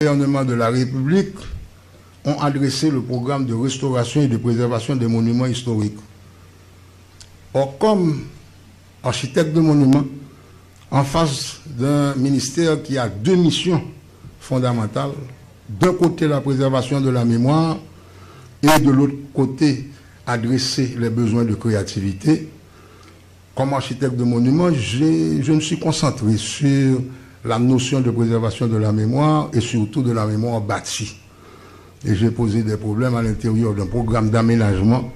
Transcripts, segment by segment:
gouvernement de la République ont adressé le programme de restauration et de préservation des monuments historiques. Or, comme architecte de monuments, en face d'un ministère qui a deux missions fondamentales, d'un côté la préservation de la mémoire et de l'autre côté adresser les besoins de créativité, comme architecte de monuments, je me suis concentré sur la notion de préservation de la mémoire et surtout de la mémoire bâtie. Et j'ai posé des problèmes à l'intérieur d'un programme d'aménagement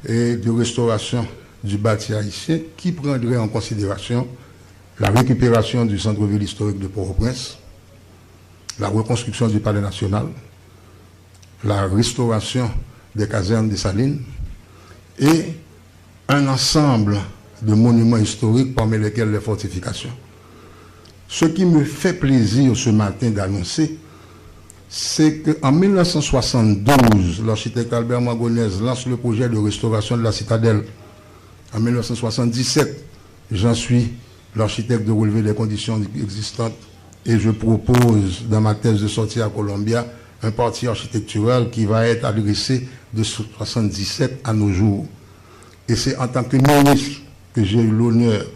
et de restauration du bâti haïtien qui prendrait en considération la récupération du centre-ville historique de Port-au-Prince, la reconstruction du Palais national, la restauration des casernes des Salines et un ensemble de monuments historiques parmi lesquels les fortifications. Ce qui me fait plaisir ce matin d'annoncer, c'est qu'en 1972, l'architecte Albert Mangonès lance le projet de restauration de la citadelle. En 1977, j'en suis l'architecte de relever les conditions existantes et je propose dans ma thèse de sortie à Columbia un parti architectural qui va être adressé de 1977 à nos jours. Et c'est en tant que ministre que j'ai eu l'honneur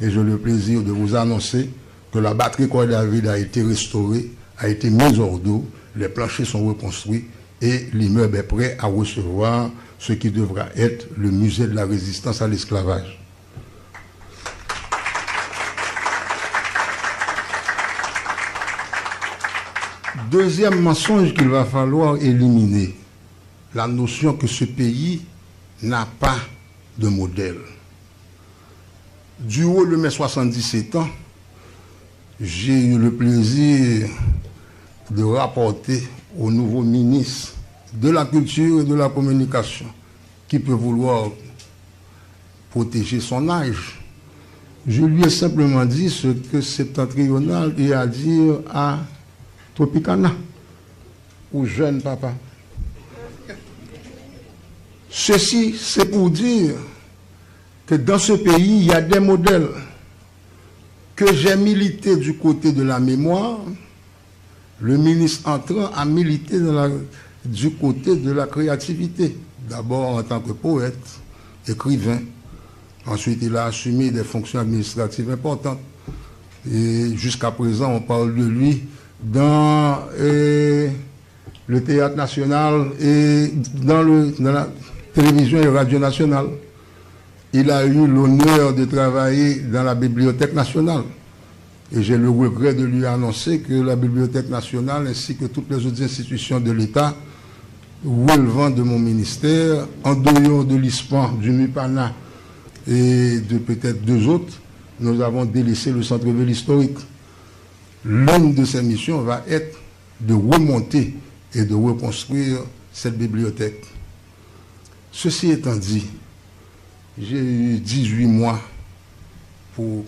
et j'ai le plaisir de vous annoncer que la batterie Croix-David a été restaurée, a été mise hors d'eau, les planchers sont reconstruits et l'immeuble est prêt à recevoir ce qui devra être le musée de la résistance à l'esclavage. Deuxième mensonge qu'il va falloir éliminer, la notion que ce pays n'a pas de modèle. Du haut de mes 77 ans, j'ai eu le plaisir de rapporter au nouveau ministre de la Culture et de la Communication, qui peut vouloir protéger son âge. Je lui ai simplement dit ce que Septentrional a à dire à Tropicana, ou jeune papa. Ceci, c'est pour dire que dans ce pays, il y a des modèles que j'ai milité du côté de la mémoire. Le ministre entrant a milité du côté de la créativité. D'abord en tant que poète, écrivain. Ensuite, il a assumé des fonctions administratives importantes. Et jusqu'à présent, on parle de lui dans le théâtre national et dans la télévision et radio nationale. Il a eu l'honneur de travailler dans la Bibliothèque nationale. Et j'ai le regret de lui annoncer que la Bibliothèque nationale ainsi que toutes les autres institutions de l'État relevant de mon ministère, en dehors de l'ISPAN, du MUPANA et de peut-être deux autres, nous avons délaissé le centre-ville historique. L'une de ces missions va être de remonter et de reconstruire cette bibliothèque. Ceci étant dit, j'ai eu 18 mois pour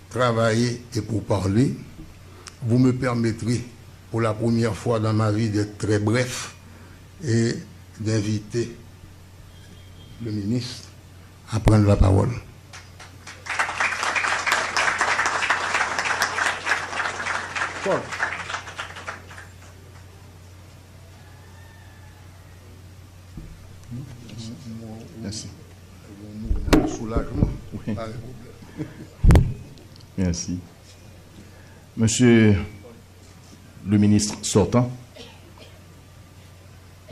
travailler et pour parler. Vous me permettrez pour la première fois dans ma vie d'être très bref et d'inviter le ministre à prendre la parole. Paul. Merci. Soulagement. Oui. Merci. Monsieur le ministre sortant,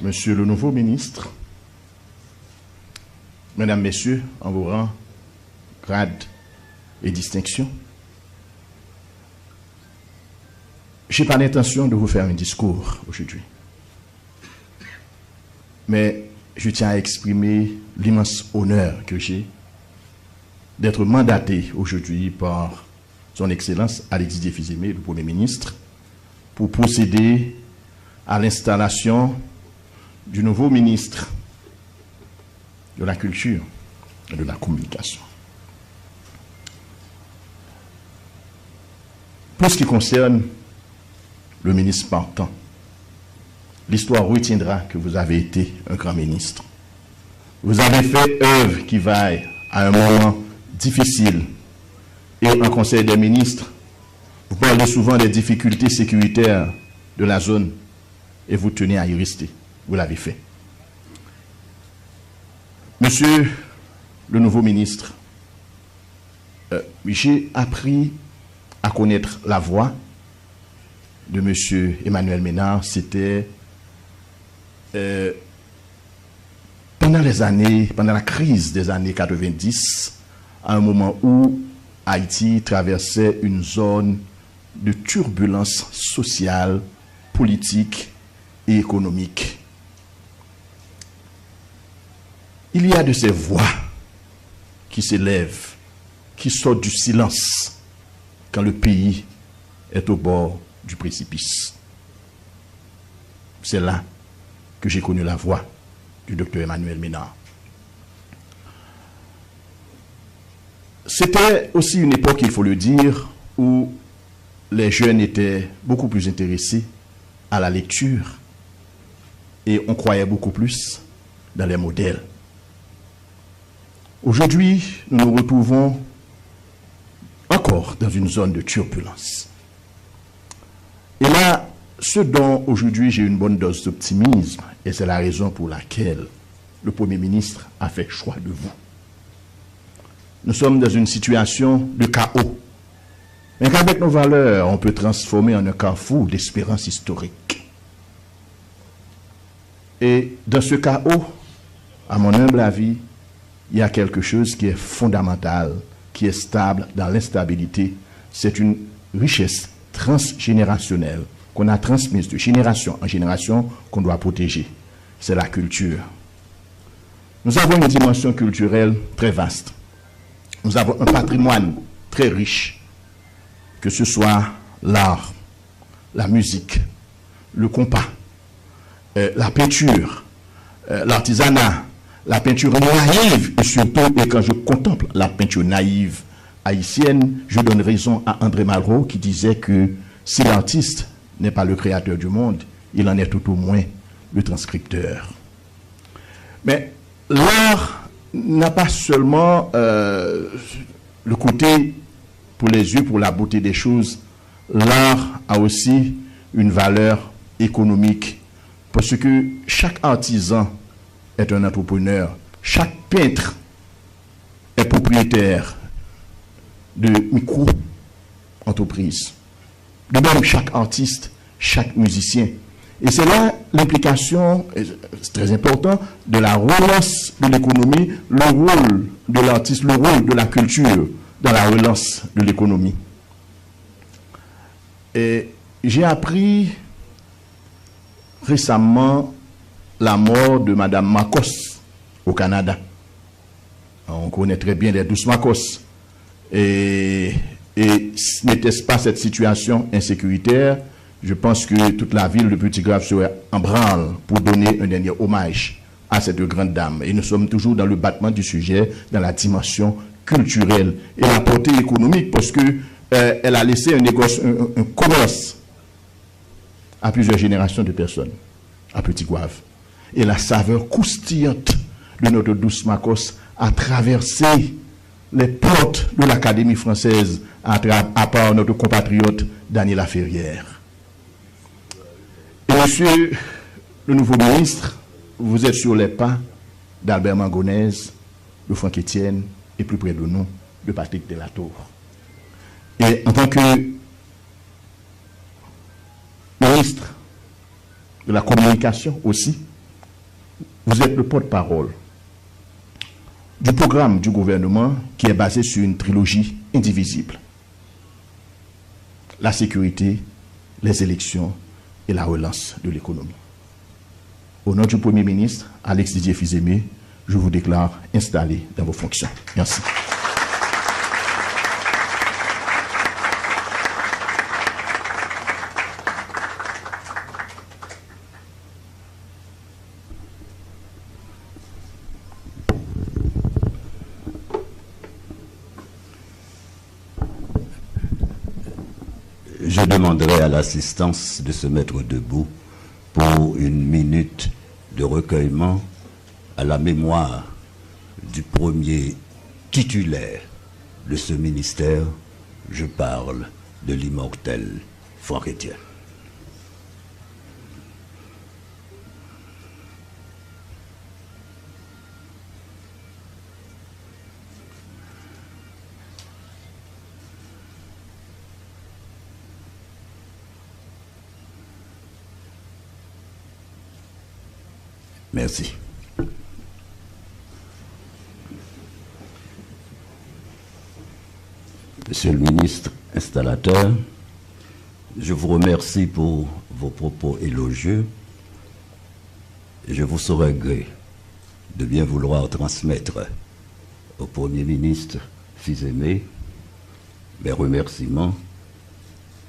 monsieur le nouveau ministre, mesdames, messieurs, en vos rangs, grades et distinctions, je n'ai pas l'intention de vous faire un discours aujourd'hui. Mais je tiens à exprimer l'immense honneur que j'ai d'être mandaté aujourd'hui par son Excellence Alexis Diefizeme, le Premier ministre, pour procéder à l'installation du nouveau ministre de la Culture et de la Communication. Pour ce qui concerne le ministre partant, l'histoire retiendra que vous avez été un grand ministre. Vous avez fait œuvre qui vaille à un moment difficile. Et en Conseil des ministres, vous parlez souvent des difficultés sécuritaires de la zone et vous tenez à y rester. Vous l'avez fait. Monsieur le nouveau ministre, j'ai appris à connaître la voix de monsieur Emmanuel Ménard. C'était pendant la crise des années 90, à un moment où Haïti traversait une zone de turbulence sociale, politique et économique. Il y a de ces voix qui s'élèvent, qui sortent du silence quand le pays est au bord du précipice. C'est là que j'ai connu la voix du docteur Emmanuel Ménard. C'était aussi une époque, il faut le dire, où les jeunes étaient beaucoup plus intéressés à la lecture et on croyait beaucoup plus dans les modèles. Aujourd'hui, nous nous retrouvons encore dans une zone de turbulence. Et là, ce dont aujourd'hui j'ai une bonne dose d'optimisme, et c'est la raison pour laquelle le Premier ministre a fait choix de vous. Nous sommes dans une situation de chaos, mais qu'avec nos valeurs, on peut transformer en un carrefour d'espérance historique. Et dans ce chaos, à mon humble avis, il y a quelque chose qui est fondamental, qui est stable dans l'instabilité. C'est une richesse transgénérationnelle qu'on a transmise de génération en génération qu'on doit protéger. C'est la culture. Nous avons une dimension culturelle très vaste. Nous avons un patrimoine très riche, que ce soit l'art, la musique, le compas, la peinture, l'artisanat, la peinture naïve, et surtout, et quand je contemple la peinture naïve haïtienne, je donne raison à André Malraux qui disait que si l'artiste n'est pas le créateur du monde, il en est tout au moins le transcripteur. Mais l'art n'a pas seulement le côté pour les yeux, pour la beauté des choses. L'art a aussi une valeur économique parce que chaque artisan est un entrepreneur. Chaque peintre est propriétaire de micro-entreprises. De même, chaque artiste, chaque musicien. Et c'est là l'implication, c'est très important, de la relance de l'économie, le rôle de l'artiste, le rôle de la culture dans la relance de l'économie. Et j'ai appris récemment la mort de Madame Marcos au Canada. On connaît très bien les 12 Marcos. Et n'était-ce pas cette situation insécuritaire, je pense que toute la ville de Petit-Grave serait en branle pour donner un dernier hommage à cette grande dame. Et nous sommes toujours dans le battement du sujet, dans la dimension culturelle et la portée économique, parce que elle a laissé un négoce, un commerce à plusieurs générations de personnes à Petit-Grave. Et la saveur croustillante de notre douce Marcos a traversé les portes de l'Académie française à part notre compatriote Daniel Laferrière. Et monsieur le nouveau ministre, vous êtes sur les pas d'Albert Mangonèse, de Franck Etienne et plus près de nous, de Patrick Delatour. Et en tant que ministre de la communication aussi, vous êtes le porte-parole du programme du gouvernement qui est basé sur une trilogie indivisible. La sécurité, les élections et la relance de l'économie. Au nom du Premier ministre, Alex Didier Fils-Aimé, je vous déclare installé dans vos fonctions. Merci. Je demanderai à l'assistance de se mettre debout pour une minute de recueillement à la mémoire du premier titulaire de ce ministère. Je parle de l'immortel Franck Etienne. Merci. Monsieur le ministre installateur, je vous remercie pour vos propos élogieux. Je vous saurai gré de bien vouloir transmettre au Premier ministre Fils-Aimé mes remerciements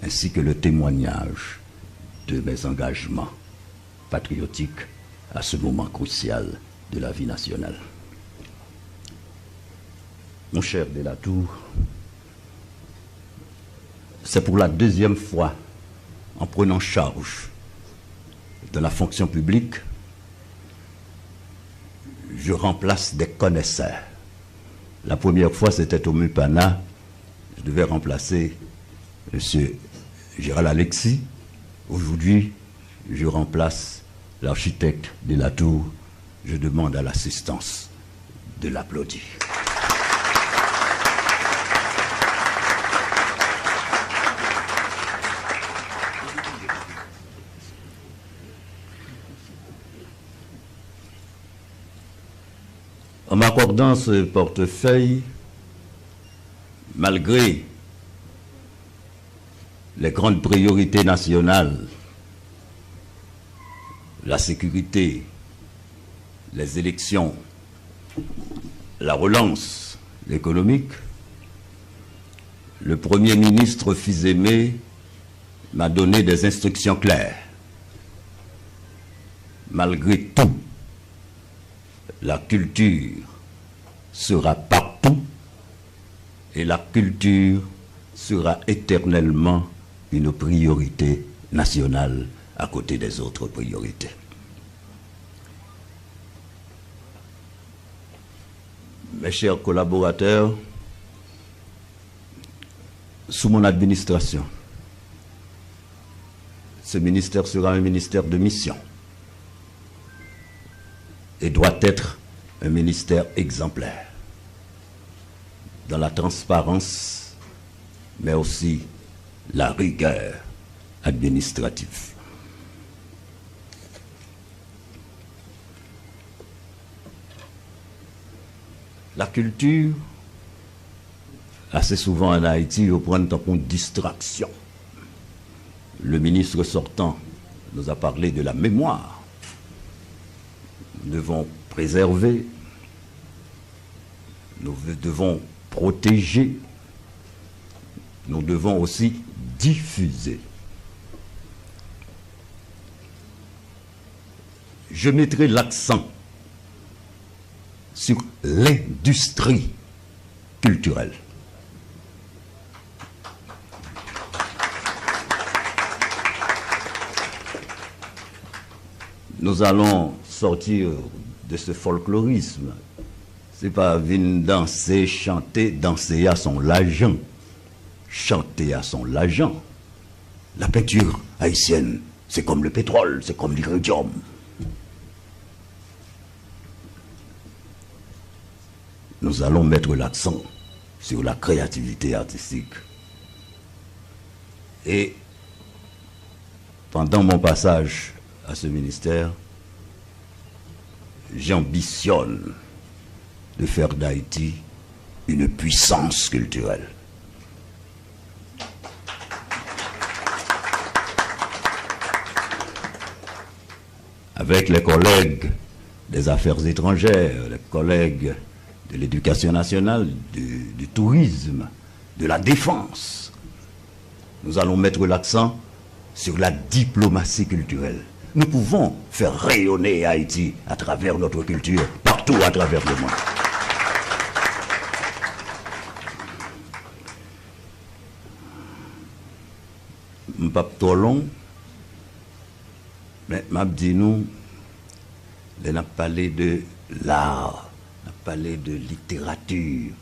ainsi que le témoignage de mes engagements patriotiques à ce moment crucial de la vie nationale. Mon cher Delatour, c'est pour la deuxième fois en prenant charge de la fonction publique, je remplace des connaisseurs. La première fois, c'était au Mupana. Je devais remplacer M. Gérald Alexis. Aujourd'hui, je remplace l'architecte Delatour. Je demande à l'assistance de l'applaudir. En m'accordant ce portefeuille, malgré les grandes priorités nationales, la sécurité, les élections, la relance économique, le Premier ministre Fils-Aimé m'a donné des instructions claires. Malgré tout, la culture sera partout et la culture sera éternellement une priorité nationale à côté des autres priorités. Mes chers collaborateurs, sous mon administration, ce ministère sera un ministère de mission et doit être un ministère exemplaire dans la transparence, mais aussi la rigueur administrative. La culture, assez souvent en Haïti, on prend comme distraction. Le ministre sortant nous a parlé de la mémoire. Nous devons préserver, nous devons protéger, nous devons aussi diffuser. Je mettrai l'accent sur l'industrie culturelle. Nous allons sortir de ce folklorisme. C'est pas venir danser, chanter, danser à son l'argent, chanter à son l'argent. La peinture haïtienne, c'est comme le pétrole, c'est comme l'iridium. Nous allons mettre l'accent sur la créativité artistique. Et pendant mon passage à ce ministère, j'ambitionne de faire d'Haïti une puissance culturelle. Avec les collègues des affaires étrangères, les collègues de l'éducation nationale, du tourisme, de la défense, nous allons mettre l'accent sur la diplomatie culturelle. Nous pouvons faire rayonner Haïti à travers notre culture, partout à travers le monde. Je ne suis pas trop long, mais je dis nous, on a parlé de l'art, on a parlé de littérature.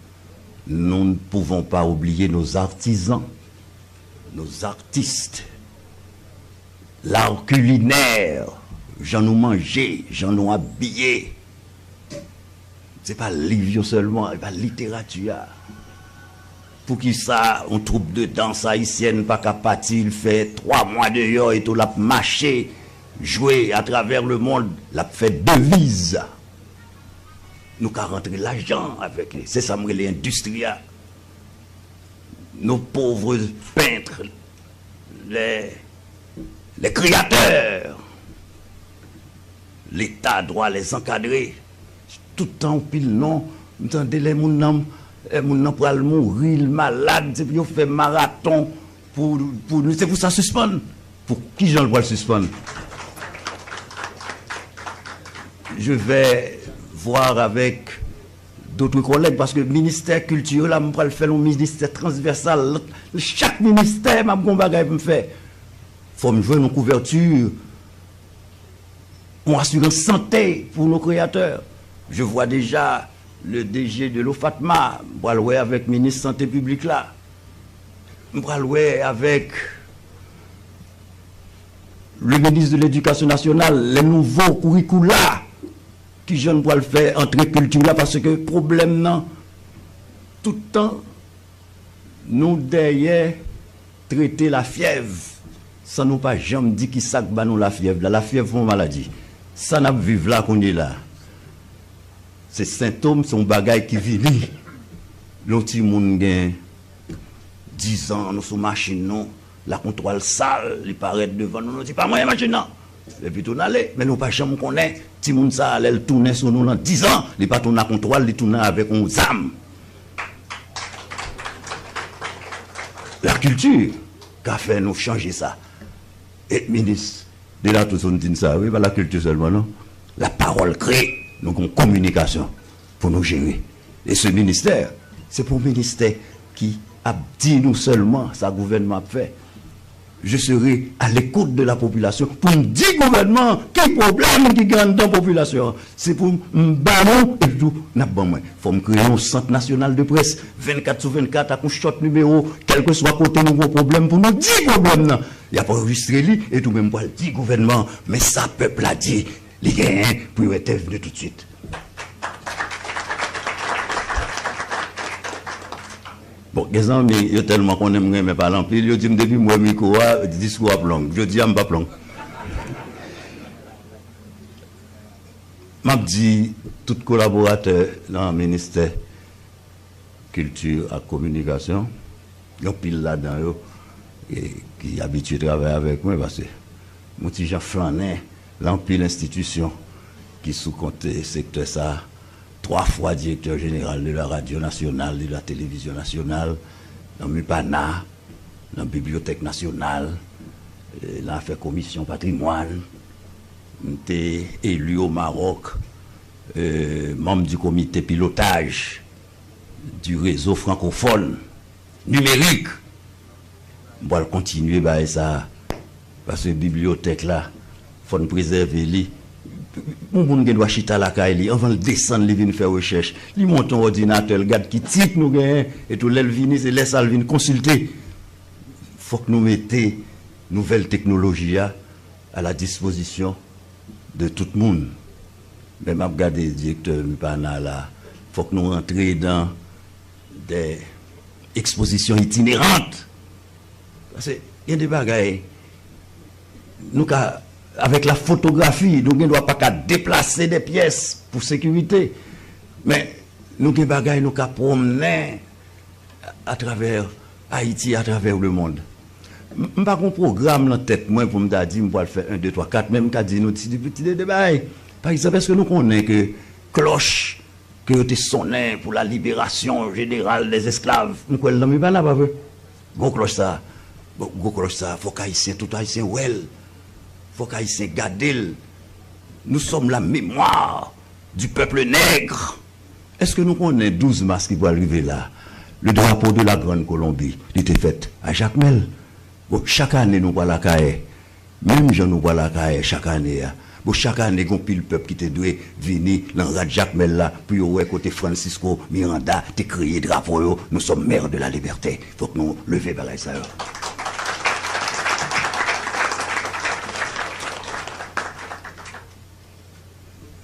Nous ne pouvons pas oublier nos artisans, nos artistes. L'art culinaire, j'en ai mangé, j'en ai habillé. C'est pas livre seulement, c'est pas littérature. Pour qui ça, on troupe de danse haïtienne, pas qu'à partir, il fait 3 mois dehors et tout l'a marché. jouer à travers le monde, la fait devise. Nous avons rentré l'argent avec les. C'est ça, les industriels. Nos pauvres peintres, les créateurs. L'État doit les encadrer. Tout le temps, pile non. Vous entendez, les gens pour mourir, malade, c'est pour faire marathon. C'est pour ça suspendre. Pour qui j'en vois le suspendre? Je vais voir avec d'autres collègues parce que le ministère culturel, là, je vais faire un ministère transversal. Chaque ministère, je vais faire. Il faut me jouer une couverture, une assurance santé pour nos créateurs. Je vois déjà le DG de l'OFATMA, je vais jouer avec le ministre de la Santé publique là. Je vais jouer avec le ministre de l'Éducation nationale, les nouveaux curricula qui je ne dois le faire entrer culture là parce que problème non tout le temps nous derrière traiter la fièvre sans nous pas jamais dire qui ça que nous la fièvre la fièvre une maladie ça n'a vivre là qu'on est là ces symptômes sont bagailles qui vivent l'autre monde gain 10 ans nous sous machine non la contrôle sale il paraît devant nous nous dit pas moi machine non et puis tout aller mais nous pas jamais connaît si moun ça allait tourner sur nous dans 10 ans il pas tourner à contrôle il tourner avec un âme la culture qu'a fait nous changer ça et ministre de là tout on dit ça oui pas la culture seulement non la parole crée nous une communication pour nous gérer et ce ministère c'est pour un ministère qui a dit nous seulement ça gouvernement fait. Je serai à l'écoute de la population pour me dire gouvernement quel problème qui gagne dans la population. C'est pour me ballon et tout. Il faut me créer un centre national de presse 24/24 à un short numéro, quel que soit côté nouveau problème pour nous dire problème. Il n'y a pas enregistré lui et tout même pour le dire gouvernement. Mais ça peuple a dit, les gagnants pour être venu tout de suite. Bon, les amis, il y a tellement qu'on aime mais pas l'empile, ils disent depuis moi, micro, discours à plomb. Je dis, je ne pas plomb. Je dis, tout collaborateur dans le ministère Culture et Communication, il y a pile là-dedans, qui est habitué à travailler avec moi, parce que mon petit Jean Flanet, l'empile institution qui sous-compte secteur ça. 3 fois directeur général de la radio nationale, de la télévision nationale, dans MUPANA, dans la bibliothèque nationale, là fait commission patrimoine, j'étais élu au Maroc, membre du comité pilotage du réseau francophone numérique. On va continuer par ça, parce que la bibliothèque là, il faut préserver les. Mon monde doit chita la caille, on va le descendre, il vient faire recherche. Il monte un ordinateur, il regarde qui type nous gagne, et tout l'elvini, c'est laisse Alvin consulter. Faut que nous mettions nouvelles technologies à la disposition de tout le monde. Même à regarder le directeur Mupana là, faut que nous rentrions dans des expositions itinérantes. Parce qu'il y a des bagailles. Nous avec la photographie, nous ne devons pas déplacer des pièces pour sécurité. Mais nous devons promener à travers Haïti, à travers le monde. Je n'ai pas un programme dans la tête pour me dire, je vais faire 1, 2, 3, 4, même quand nous des petits débats. Par exemple, est-ce que nous connaissons que cloche que tu sonné pour la libération générale des esclaves? Nous connaissons pas vu. Go cloche ça. Go cloche ça. Faut qu'Haïtien, tout Haïtien, well. Faut qu'Haïtien garde. Nous sommes la mémoire du peuple nègre. Est-ce que nous connaissons 12 mars qui vont arriver là? Le drapeau de la Grande Colombie, il était fait à Jacmel. Bon, chaque année, nous voyons la caille. Même je nous vois la caille chaque année. Bon, chaque année, il y a le peuple qui te doit venir dans le Jacmel là, puis au côté Francisco Miranda, te crier drapeau. Nous sommes mères de la liberté. Il faut que nous levions par ça.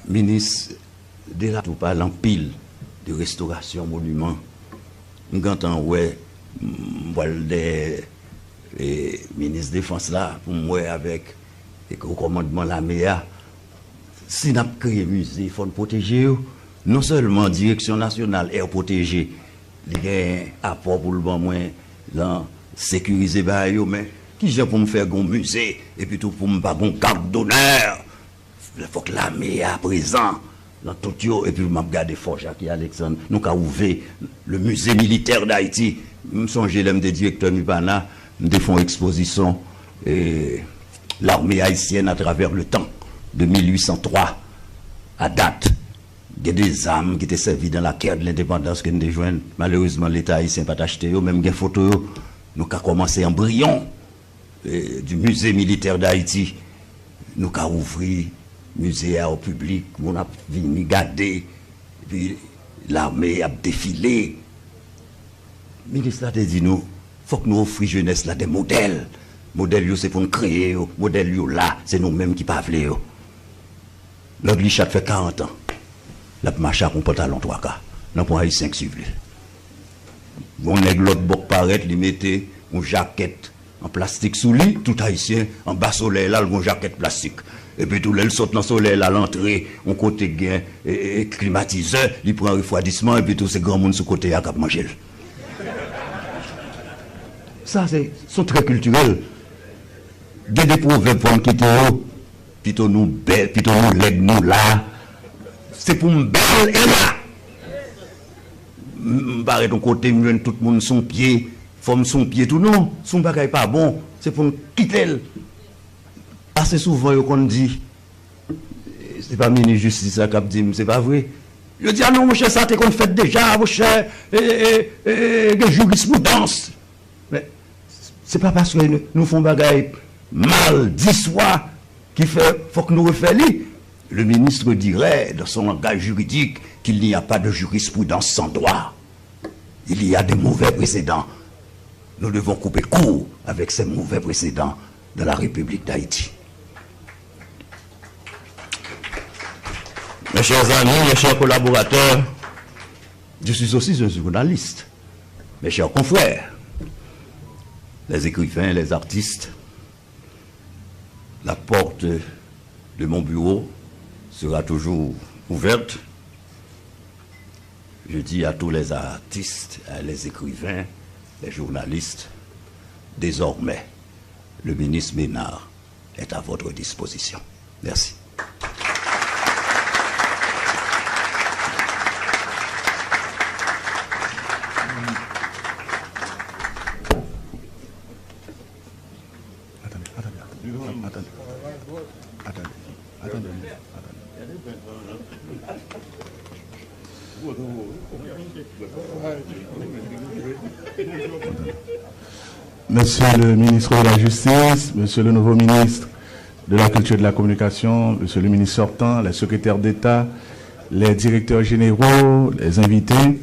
Ministre de la tout pas l'empile de restauration monument. Nous entendons ouais des ministres de défense là pour moi avec et qu'au commandement de la MEA, si nous avons créé un musée, il faut nous protéger. Non seulement Direction nationale est protégée, il y a un apport pour le bon moins dans sécuriser, mais qui j'ai pour me faire un musée et puis tout pour me faire une carte d'honneur. Il faut que la MEA présent dans tout et puis je vais regarder fort Jacques et Alexandre. Nous avons ouvert le musée militaire d'Haïti. Je me songe l'homme des directeurs Nupana, nous avons fait une exposition et l'armée haïtienne à travers le temps, de 1803 à date. Il y a des armes qui étaient servies dans la guerre de l'indépendance que nous avons joints. Malheureusement, l'État haïtien n'a pas acheté, même des photos. Nous avons commencé en brillant du musée militaire d'Haïti. Nous avons ouvert le musée au public, on a venu garder, puis l'armée a défilé. Le ministre a dit nous, il faut que nous offrions jeunesse là des modèles. Modèles, c'est pour nous créer, modèles là, c'est nous-mêmes qui parlons. L'autre lichat fait 40 ans. La marche à un pantalon 3K. Dans le haïtien qui suit. On est l'autre bord paraît, il mettait une jaquette en plastique sous lui, tout haïtien, en bas soleil là, une jaquette plastique. Et puis tout le saute dans le soleil à l'entrée, on côté gain et climatiseur, il prend un refroidissement et puis tous ces grands monde sur côté à cap manger. Ça sont très culturels. Des proverbes pour nous quitter, plutôt nous belles, plutôt nous laides nous là. C'est pour me belle et là. M'barrer ton côté, me tout le monde son pied, forme son pied tout non, son bagage pas bon, c'est pour nous quitter. Assez souvent qu'on dit c'est pas ministre justice ça qui dit c'est pas vrai. Je dis ah non mon cher ça t'es qu'on fait déjà mon cher jurisprudence. Mais c'est pas parce que nous font bagage mal 10 fois qui fait faut que nous refassions. Le ministre dirait dans son langage juridique qu'il n'y a pas de jurisprudence sans droit. Il y a des mauvais précédents. Nous devons couper court avec ces mauvais précédents de la République d'Haïti. Mes chers amis, mes chers collaborateurs, je suis aussi un journaliste. Mes chers confrères, les écrivains, les artistes, la porte de mon bureau sera toujours ouverte. Je dis à tous les artistes, les écrivains, les journalistes, désormais, le ministre Ménard est à votre disposition. Merci. Monsieur le ministre de la Justice, monsieur le nouveau ministre de la Culture et de la Communication, monsieur le ministre sortant, les secrétaires d'État, les directeurs généraux, les invités,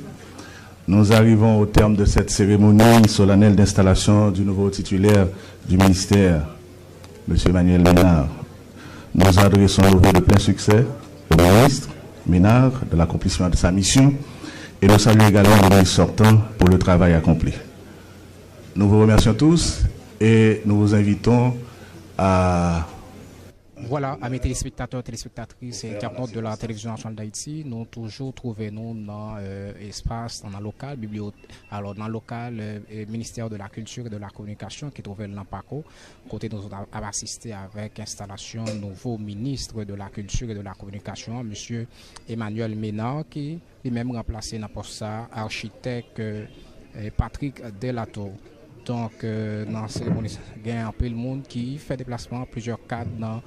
nous arrivons au terme de cette cérémonie solennelle d'installation du nouveau titulaire du ministère, monsieur Emmanuel Ménard. Nous adressons le vœu de plein succès au ministre Ménard de l'accomplissement de sa mission et nous saluons également le ministre sortant pour le travail accompli. Nous vous remercions tous et nous vous invitons à... Voilà, amis téléspectateurs, téléspectatrices et internautes de la télévision nationale d'Haïti, nous toujours trouvons dans l'espace, dans le local, alors dans le local, ministère de la Culture et de la Communication qui trouvait le Lampaco. Côté nous avons assisté avec l'installation nouveau ministre de la Culture et de la Communication, monsieur Emmanuel Ménard, qui lui-même remplacé dans poste architecte Patrick Delato. Donc, dans la cérémonie, il y a un peu le monde qui fait déplacement à plusieurs cadres dans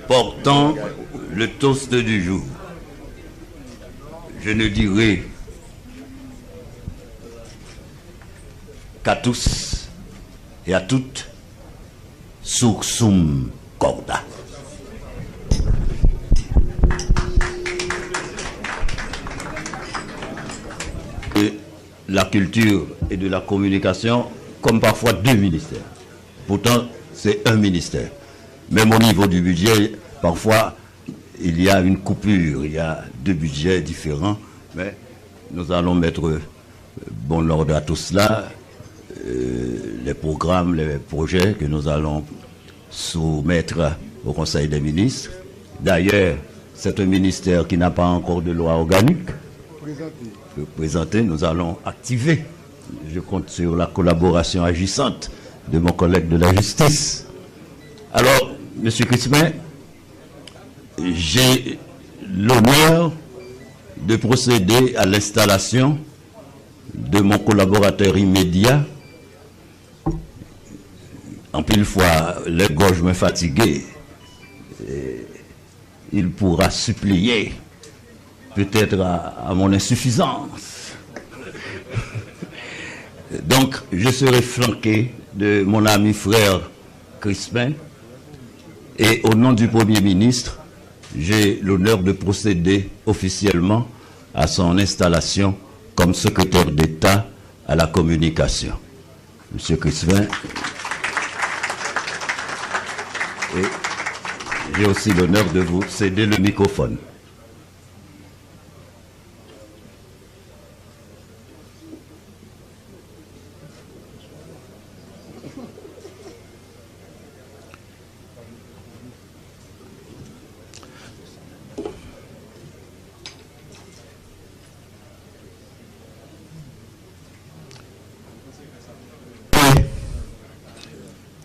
Portant le toast du jour, je ne dirai qu'à tous et à toutes, Sursum Corda. De la culture et de la communication, comme parfois deux ministères. Pourtant, c'est un ministère. Même au niveau du budget, parfois, il y a une coupure, il y a deux budgets différents, mais nous allons mettre bon ordre à tout cela, les programmes, les projets que nous allons soumettre au Conseil des ministres. D'ailleurs, c'est un ministère qui n'a pas encore de loi organique. Présenté, nous allons activer. Je compte sur la collaboration agissante de mon collègue de la justice. Alors, M. Crispin, j'ai l'honneur de procéder à l'installation de mon collaborateur immédiat. En pile fois, les gorges me fatiguées, il pourra supplier peut-être à mon insuffisance. Donc, je serai flanqué de mon ami frère Crispin et au nom du Premier ministre, j'ai l'honneur de procéder officiellement à son installation comme secrétaire d'État à la communication. Monsieur Crispin, et j'ai aussi l'honneur de vous céder le microphone.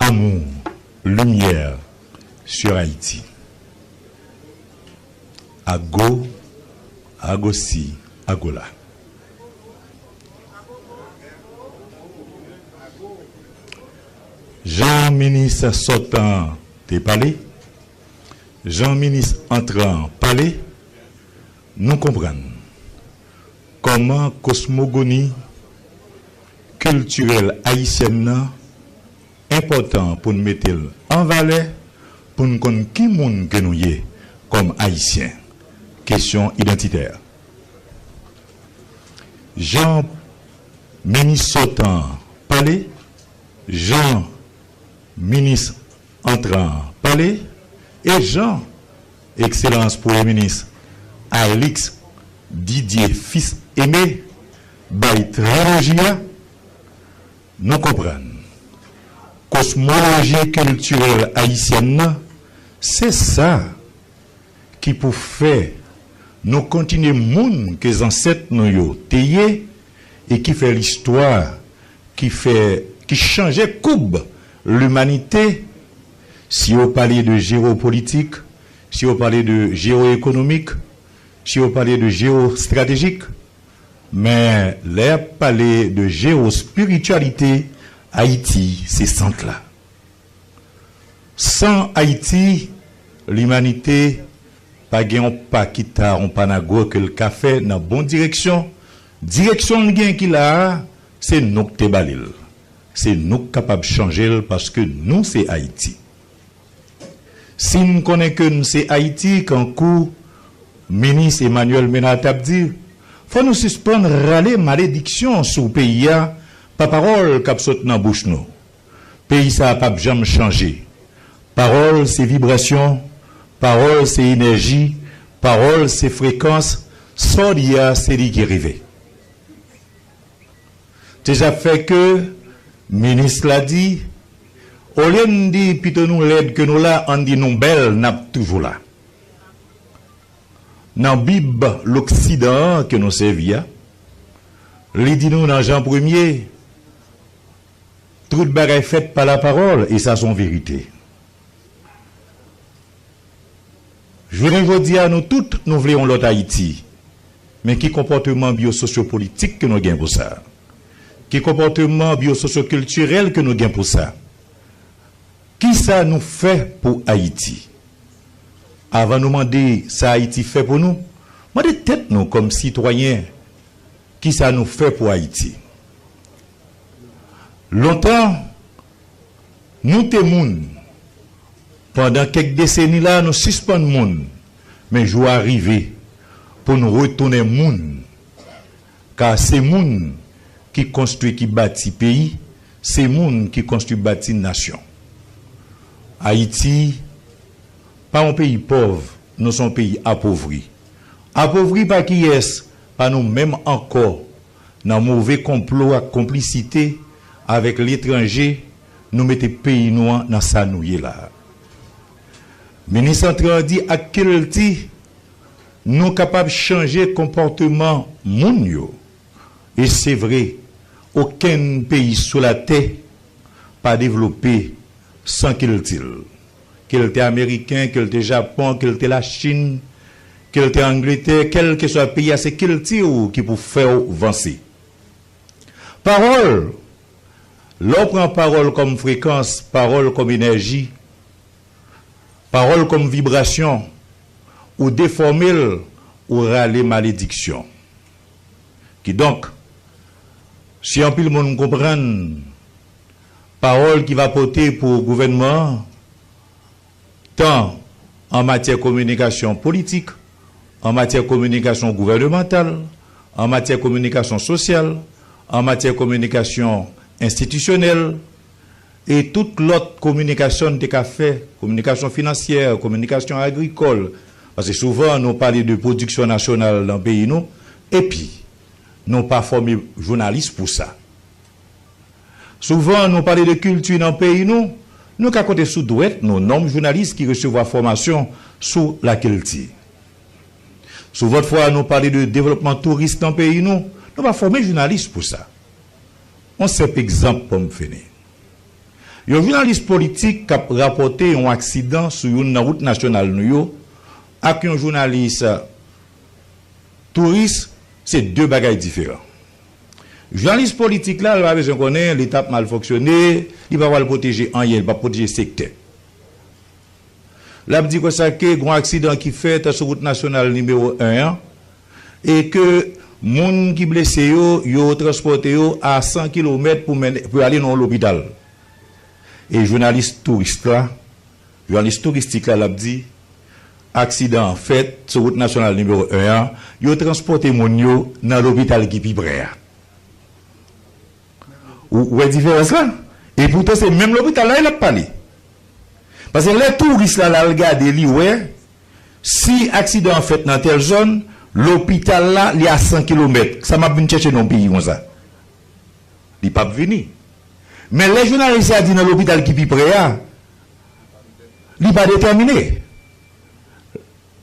Amour, lumière sur Haïti. Ago, Agosi, Agola. Jean-ministre sortant, t'es parlé. Jean-ministre entrant, parlé. Nous comprenons comment cosmogonie culturelle haïtienne important pour nous mettre en valeur, pour nous connaître qui monde que nous y comme haïtiens. Question identitaire. Jean ministre sortant parler, Jean ministre entrant parler, et Jean excellence Premier ministre Alix Didier fils aimé by trilogie, nous comprenons. Cosmologie culturelle haïtienne, c'est ça qui pour faire nous continuer moun que les ancêtres nous tayé et qui fait l'histoire, qui changeait coupe l'humanité. Si on parlait de géopolitique, si on parlait de géoéconomique, si on parlait de géostratégique, mais là parler de géospiritualité, Haïti, c'est centre là. Sans Haïti, l'humanité, pas gagne pas quitta, on pas nago que le café dans bonne direction. Direction le gain qu'il a, c'est nous qui balil. C'est nous capables de changer parce que nous c'est Haïti. Si nous connaissons que nous c'est Haïti, quand coup, ministre Emmanuel Ménard a dit, faut nous suspendre râler malédiction sur le pays. Pas parole qui saute dans la bouche nous. Pays ça n'a pas jamais changé. Parole c'est vibration, parole c'est énergie, parole c'est fréquence, sodia c'est lui qui arrive. Déjà fait que ministre l'a dit, au lieu de dire plutôt nous l'aide que nous là, on dit nous belle, n'a toujours là. Dans la Bible, l'Occident que nous servions, il dit nous dans Jean 1er, tout le bagage fait par la parole, et ça son vérité. Je voudrais vous dire à nous toutes, nous voulons l'autre Haïti. Mais qui comportement biosociopolitique que nous gagnons pour ça? Qui comportement biosocioculturel que nous gagnons pour ça? Qui ça nous fait pour Haïti? Avant de nous demander ça Haïti fait pour nous, moi de tête nous comme citoyens, qui ça nous fait pour Haïti? Longtemps, nous témoins, pendant quelques décennies là, nous suspendons le monde. Mais je vais arriver pour nous retourner monde. Car c'est monde qui construit, qui bâtit pays, c'est monde qui construit, bâtit nation. Haïti, pas un pays pauvre, nous sommes un pays appauvri. Appauvri par qui est, par nous-mêmes encore, dans mauvais complot à complicité avec l'étranger, nous mettons pays noirs dans sa nouille là. Ministre Central dit à quel temps nous sommes capables de changer le comportement mondial. Et c'est vrai, aucun pays sur la terre pas développé sans qu'il était américain, qu'il était Japon, qu'il était la Chine, qu'il était Angleterre, quel que soit le pays, c'est qu'il qui pour faire avancer. Parole, l'on prend parole comme fréquence, parole comme énergie, parole comme vibration, ou déformer ou râler malédiction. Qui donc, si un peu le monde comprend, parole qui va porter pour le gouvernement, tant en matière de communication politique, en matière de communication gouvernementale, en matière de communication sociale, en matière de communication institutionnelle, et toute l'autre communication de café, communication financière, communication agricole, parce que souvent nous parlons de production nationale dans le pays, nous, et puis, nous pas formé journalistes pour ça. Souvent, nous parlons de culture dans le pays, nous qu'à côté sous douette, nous nommons journalistes qui reçoivent la formation sous la culture. Souvent, fois, nous parlons de développement touriste dans le pays, nous pas former journalistes pour ça. On sait exemple pour me finir. Il y a un journaliste politique qui a rapporté un accident sur une route nationale, avec un journaliste touriste, c'est deux bagages différents. Le journaliste politique là, il va besoin de connaître l'État mal fonctionné, il va le protéger en il va protéger le secteur. Là, il dit que ça qu'il y a un accident qui fait sur route nationale numéro 1 et que les gens qui blessés, ils ont transporté à 100 km pour aller dans l'hôpital. Et le journaliste touriste là, journaliste touristique là, il dit accident fait sur route nationale numéro 1, ils ont transporté mon yo dans l'hôpital qui est près. Où est la différence là? Et pourtant, c'est même l'hôpital là, il a parlé. Parce que les touristes là, ils regardent, ouais, si accident fait dans telle zone, l'hôpital là, il y a 100 km. Ça m'a venu chercher dans le pays comme ça. Il n'est pas venu. Mais les journalistes ont dit dans l'hôpital qui est près, il n'est pas déterminé.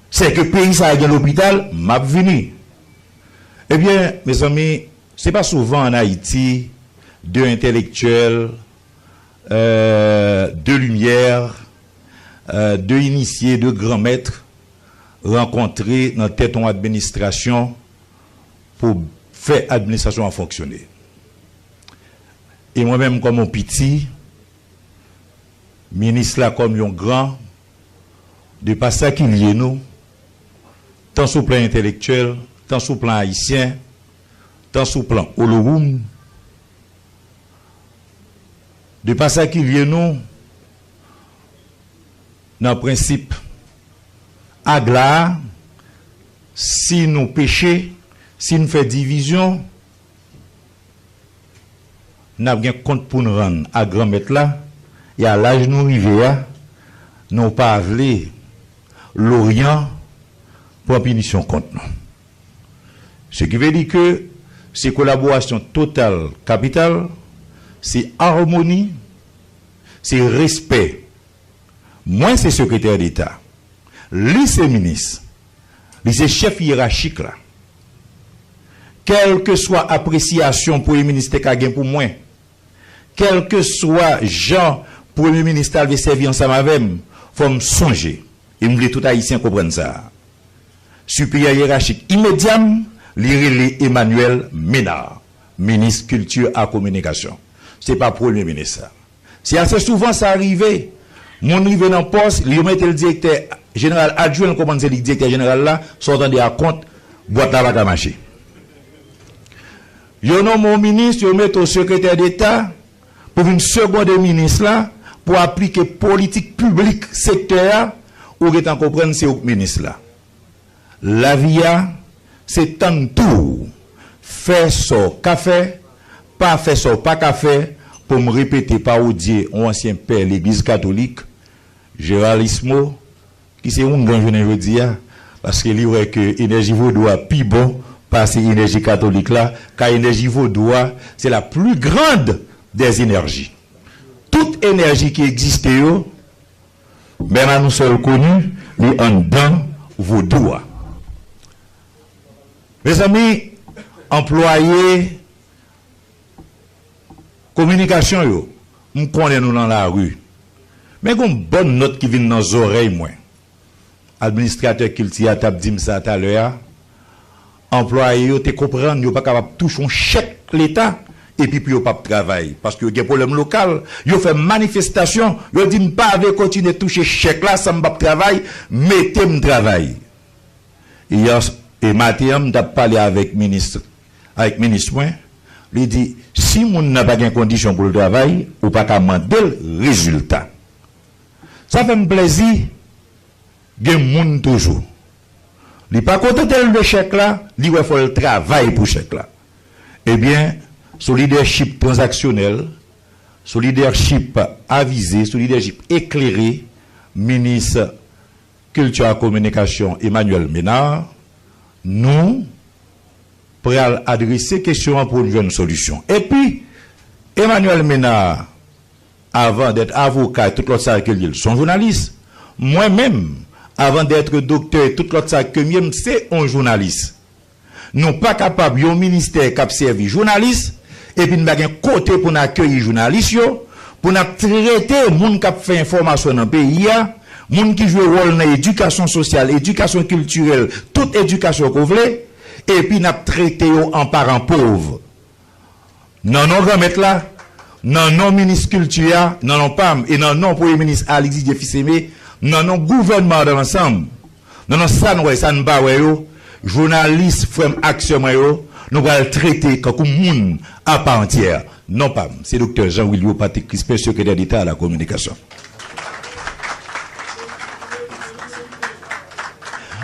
C'est que le pays ça a l'hôpital, m'a venu. Eh bien, mes amis, ce n'est pas souvent en Haïti deux intellectuels, deux lumières, deux initiés, deux grands maîtres rencontrés dans tête en administration pour faire l'administration fonctionner. Et moi-même, comme un petit, ministre là comme un grand, de pas ça qu'il y a nous, tant sur le plan intellectuel, tant sur le plan haïtien, tant sur le plan Olorum, de pas ça qu'il y a nous, dans le principe, agla, si nous péchons, si nous faisons division, nous avons un compte pour nous rendre à grand maître là, et à l'âge nous arrivons, nous pas appelé l'Orient pour punition contre nous. Ce qui veut dire que c'est collaboration totale, capitale, c'est harmonie, c'est respect. Moi, c'est secrétaire d'État. Lui, c'est ministre. Lui, c'est chef hiérarchique là. Quelle que soit appréciation pour le ministre Kagin pour moi, quel que soit Jean, Premier ministre veut servir ensemble avec moi, il faut me songer. Et me tout haïtien comprendre ça. Supérieur hiérarchique immédiat, lire Emmanuel Ménard, ministre culture et communication. Ce n'est pas Premier ministre. C'est assez souvent ça arrivé. Mon arrivé dans le poste, il met le directeur général adjoint, comment c'est le directeur général là, sortant de compte, boîte la vague à marcher. Yo nomme mon ministre, yo met au secrétaire d'État, pour une seconde ministre là, pour appliquer politique publique secteur, ou est en comprendre c'est au ministre là. La via, c'est tant tout. Faire ça, café, pas faire ça, pas café, pour me répéter par Dieu, ancien père l'église catholique, Géraldismo, qui c'est un grand journée aujourd'hui, parce qu'il y a que l'énergie vaudois plus bon, parce que l'énergie catholique là, car l'énergie vaudois, c'est la plus grande des énergies. Toute énergie qui existe, même à nous seuls connus, est en dedans vaudois. Mes amis, employés, communication, nous connaissons nous dans la rue. Mais il y a une bonne note qui vient dans nos oreilles, moi. Administrateur Kiltia t'a dit ça tout à l'heure. Employés, tu comprends, ils ne sont pas capables de toucher un chèque l'État et puis ils ne pas de travail. Parce qu'il y a un problème local. Ils ont fait manifestation. Ils ont dit ne pas continuer de toucher chèque là, ça ne va pas de travail, mettez-moi travail. Et Mathieu, je parlé avec le ministre. Il dit, si on n'a pas de conditions pour le travail, ou pas qu'à demander le résultat. Ça fait un plaisir, il y a des gens toujours. Il n'est pas content de le chèque là, il faut le travail pour le chèque là. Eh bien, ce leadership transactionnel, ce leadership avisé, ce leadership éclairé, ministre Culture et Communication Emmanuel Ménard, nous pour adresser question pour une solution. Et puis, Emmanuel Ménard, avant d'être avocat, tout l'autre ça que sont journalistes. Moi-même, avant d'être docteur, tout l'autre ça que c'est un journaliste. Nous pas capables, un ministère qui a servi journaliste, et puis nous avons un côté pour accueillir journalistes, pour nous traiter les gens qui fait information dans le pays, les gens qui jouent rôle dans l'éducation sociale, l'éducation culturelle, toute éducation qu'on veut, et puis nous traité en parents pauvres. Non, non, grand-mère là, non, non, ministre culture, non, non, PAM, et non, non, premier ministre Alexis Jeffisemé, non, non, gouvernement de l'ensemble, non, non, ça ne va pas, journaliste, frère, action, nous allons le traiter comme un monde à part entière. Non, PAM, c'est docteur Jean-William Patrick Crispin, secrétaire d'État à la communication.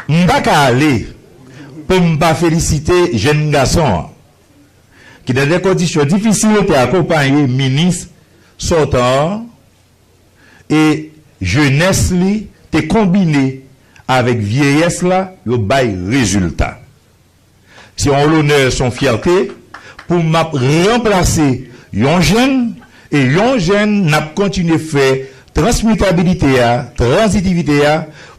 Je ne vais pas aller pour ne pas féliciter jeune garçon qui dans des conditions difficiles était accompagné ministre sortant et jeunesse li te combiné avec vieillesse là le bail résultat. Si on l'honneur son fierté pour m'a remplacer yon jeune et yon jeune n'a continué faire transmutabilité transitivité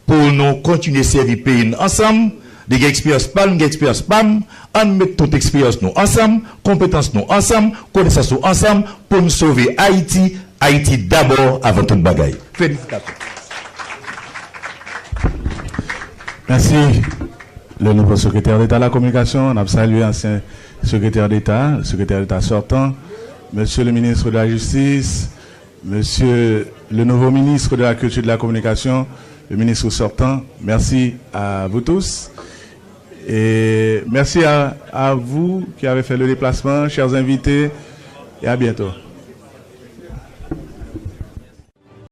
pour nous continuer à servir pays ensemble. Des expériences PAM, on met toute expérience nous ensemble, compétences nous ensemble, connaissances nous ensemble pour nous sauver Haïti. Haïti d'abord avant toute bagaille. Félicitations. Merci. Le nouveau secrétaire d'État à la communication, on a salué l'ancien secrétaire d'État sortant, monsieur le ministre de la Justice, monsieur le nouveau ministre de la Culture et de la Communication, le ministre sortant. Merci à vous tous. Et merci à vous qui avez fait le déplacement, chers invités, et à bientôt.